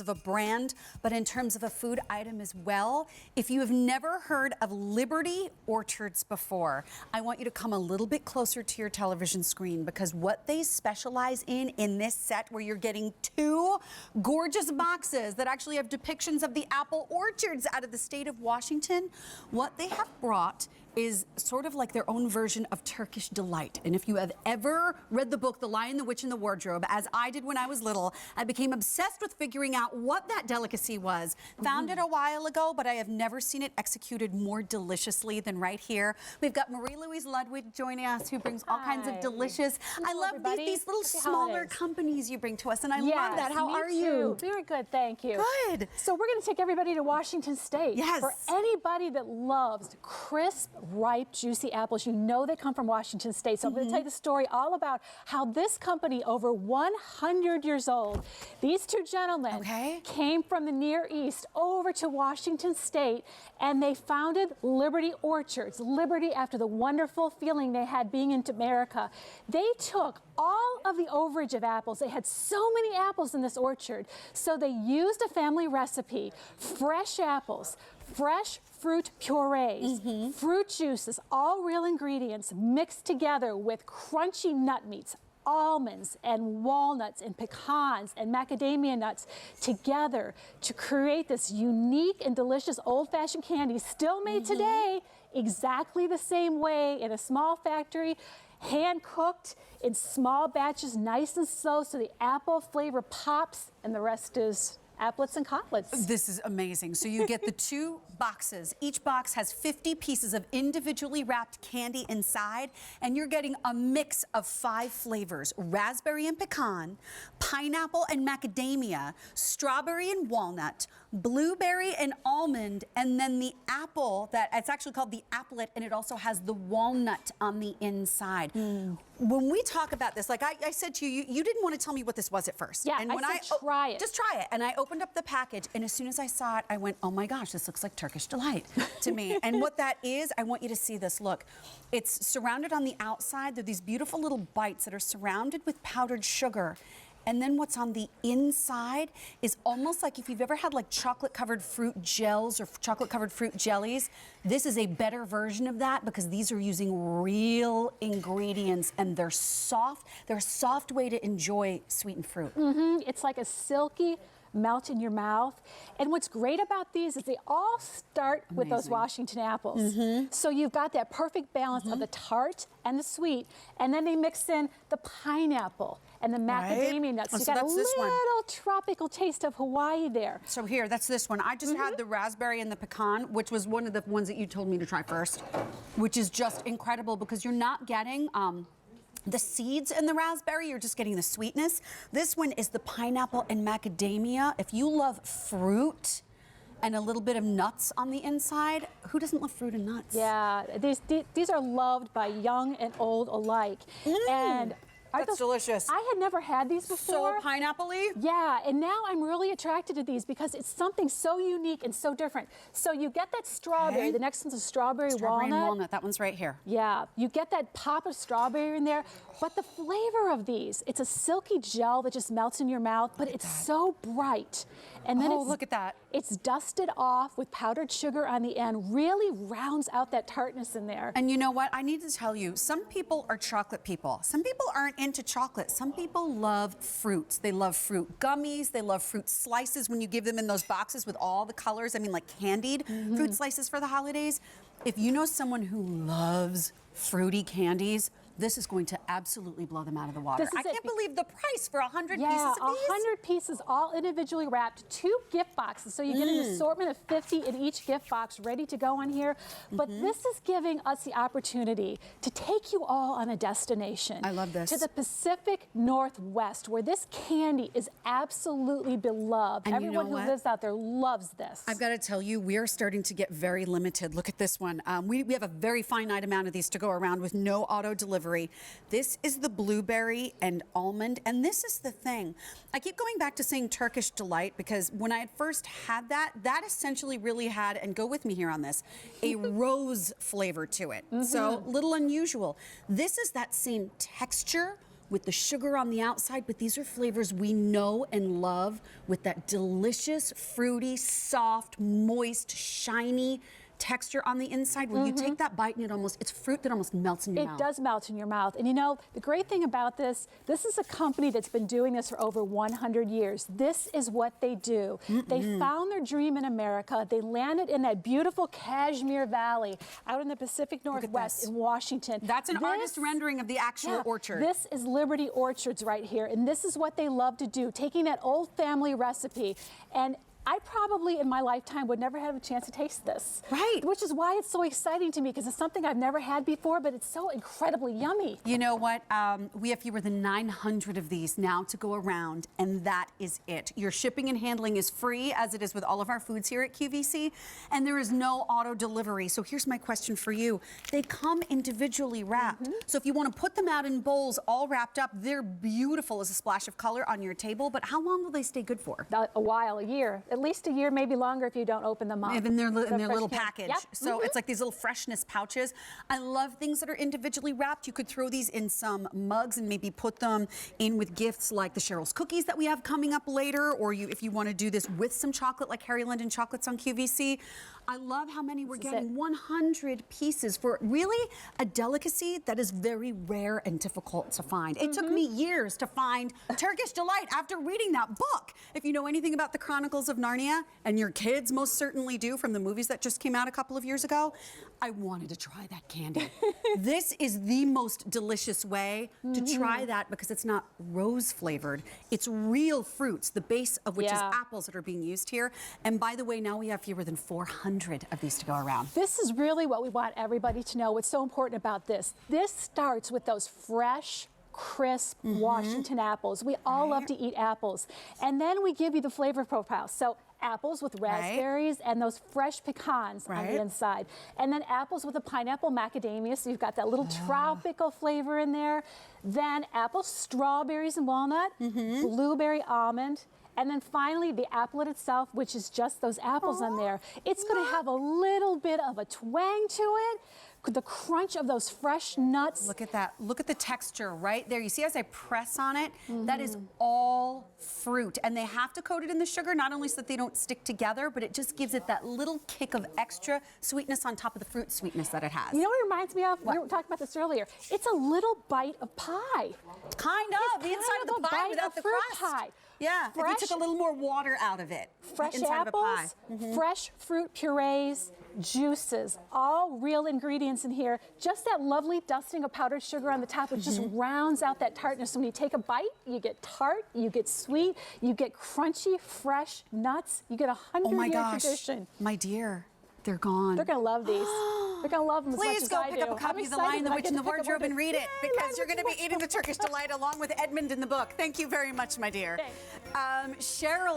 of a brand, but in terms of a food item as well. If you have never heard of Liberty Orchards before, I want you to come a little bit closer to your television screen, because what they specialize in this set, where you're getting two gorgeous boxes that actually have depictions of the apple orchards out of the state of Washington, what they have brought is sort of like their own version of Turkish delight. And if you have ever read the book The Lion, the Witch, and the Wardrobe, as I did when I was little, I became obsessed with figuring out what that delicacy was. Found it a while ago, but I have never seen it executed more deliciously than right here. We've got Marie-Louise Ludwig joining us, who brings all kinds of delicious, I love these little smaller companies you bring to us, and I love that. How are you? Very good, thank you. Good. So we're going to take everybody to Washington State. Yes. For anybody that loves crisp, ripe, juicy apples, you know they come from Washington State. So I'm going to tell you the story all about how this company, over 100 years old, these two gentlemen came from the Near East over to Washington State, and they founded Liberty Orchards. Liberty after the wonderful feeling they had being in America. They took all of the overage of apples. They had so many apples in this orchard, so they used a family recipe: fresh apples, fresh fruit purees, fruit juices, all real ingredients mixed together with crunchy nut meats, almonds and walnuts and pecans and macadamia nuts together to create this unique and delicious old-fashioned candy, still made today exactly the same way in a small factory, hand cooked in small batches, nice and slow, so the apple flavor pops, and the rest is applets and cotlets. This is amazing. So you get the two boxes. Each box has 50 pieces of individually wrapped candy inside, and you're getting a mix of 5 flavors: raspberry and pecan, pineapple and macadamia, strawberry and walnut, blueberry and almond, and then the apple, that it's actually called the applet, and it also has the walnut on the inside. When we talk about this, like I said to you, you didn't want to tell me what this was at first. Yeah, and when I said try it. Just try it. And I opened up the package, and as soon as I saw it, I went, oh my gosh, this looks like Turkish delight to me. And what that is, I want you to see this. Look, it's surrounded on the outside. There are these beautiful little bites that are surrounded with powdered sugar. And then what's on the inside is almost like if you've ever had like chocolate-covered fruit gels or chocolate-covered fruit jellies. This is a better version of that, because these are using real ingredients, and they're soft. They're a soft way to enjoy sweetened fruit. It's like a silky melt in your mouth. And what's great about these is they all start with those Washington apples. So you've got that perfect balance of the tart and the sweet, and then they mix in the pineapple and the macadamia nuts. Oh, You so got a that's this one. little tropical taste of Hawaii there. So here, that's this one. I just had the raspberry and the pecan, which was one of the ones that you told me to try first, which is just incredible, because you're not getting the seeds in the raspberry, you're just getting the sweetness. This one is the pineapple and macadamia. If you love fruit and a little bit of nuts on the inside, who doesn't love fruit and nuts? Yeah, these are loved by young and old alike. And that's delicious. I had never had these before. So pineapple-y? Yeah, and now I'm really attracted to these because it's something so unique and so different. So you get that strawberry. The next one's a strawberry walnut. And walnut. That one's right here. Yeah, you get that pop of strawberry in there, but the flavor of these, it's a silky gel that just melts in your mouth, but it's so bright. And then look at that. It's dusted off with powdered sugar on the end, really rounds out that tartness in there. And you know what? I need to tell you, some people are chocolate people. Some people aren't into chocolate. Some people love fruits. They love fruit gummies. They love fruit slices when you give them in those boxes with all the colors. I mean, like candied fruit slices for the holidays. If you know someone who loves fruity candies, this is going to absolutely blow them out of the water. I can't believe the price for 100 pieces of these. 100 pieces, all individually wrapped, 2 gift boxes. So you get an assortment of 50 in each gift box ready to go on here. But this is giving us the opportunity to take you all on a destination. I love this. To the Pacific Northwest, where this candy is absolutely beloved. And everyone who lives out there loves this. I've got to tell you, we are starting to get very limited. Look at this one. We have a very finite amount of these to go around with no auto delivery. This is the blueberry and almond, and this is the thing. I keep going back to saying Turkish delight, because when I had first had that essentially really had, and go with me here on this, a rose flavor to it. So little unusual. This is that same texture with the sugar on the outside, but these are flavors we know and love with that delicious, fruity, soft, moist, shiny texture on the inside where you take that bite and it's fruit that almost melts in your mouth. It does melt in your mouth. And you know, the great thing about this is a company that's been doing this for over 100 years. This is what they do. They found their dream in America. They landed in that beautiful Kashmir Valley out in the Pacific Northwest in Washington. That's an artist rendering of the actual orchard. This is Liberty Orchards right here. And this is what they love to do, taking that old family recipe. And I probably in my lifetime would never have a chance to taste this. Right. Which is why it's so exciting to me, because it's something I've never had before, but it's so incredibly yummy. You know what? We have fewer than 900 of these now to go around, and that is it. Your shipping and handling is free, as it is with all of our foods here at QVC, and there is no auto delivery. So here's my question for you. They come individually wrapped. So if you want to put them out in bowls all wrapped up, they're beautiful as a splash of color on your table, but how long will they stay good for? A while, a year. At least a year, maybe longer if you don't open them up. In their little package. Yep. So it's like these little freshness pouches. I love things that are individually wrapped. You could throw these in some mugs and maybe put them in with gifts like the Cheryl's cookies that we have coming up later, or if you want to do this with some chocolate like Harry London chocolates on QVC. I love how many we're getting. 100 pieces for really a delicacy that is very rare and difficult to find. It took me years to find Turkish Delight after reading that book. If you know anything about the Chronicles of Narnia, and your kids most certainly do from the movies that just came out a couple of years ago, I wanted to try that candy. This is the most delicious way to try that because it's not rose flavored. It's real fruits, the base of which is apples that are being used here. And by the way, now we have fewer than 400 of these to go around. This is really what we want everybody to know. What's so important about this. This starts with those fresh, crisp Washington apples. We all love to eat apples. And then we give you the flavor profile. So apples with raspberries and those fresh pecans on the inside. And then apples with a pineapple macadamia, so you've got that little tropical flavor in there. Then apples, strawberries and walnut, blueberry almond. And then finally, the applet itself, which is just those apples on there. It's going to have a little bit of a twang to it. The crunch of those fresh nuts. Look at that. Look at the texture right there. You see as I press on it, that is all fruit. And they have to coat it in the sugar, not only so that they don't stick together, but it just gives it that little kick of extra sweetness on top of the fruit sweetness that it has. You know what it reminds me of? We were talking about this earlier. It's a little bite of pie. Kind of. The inside of the pie without the crust. Pie. Yeah, Fresh, if you took a little more water out of it. Fresh apples, fresh fruit purees, juices, all real ingredients in here. Just that lovely dusting of powdered sugar on the top, which just rounds out that tartness. When you take a bite, you get tart, you get sweet, you get crunchy, fresh nuts. You get 100-year tradition. My dear, they're gone. They're going to love these. They're going to love them as much as I do. Please go pick up a copy of The Lion, the Witch, and the Wardrobe and read it, because you're going to be eating the Turkish Delight along with Edmund in the book. Thank you very much, my dear. Cheryl.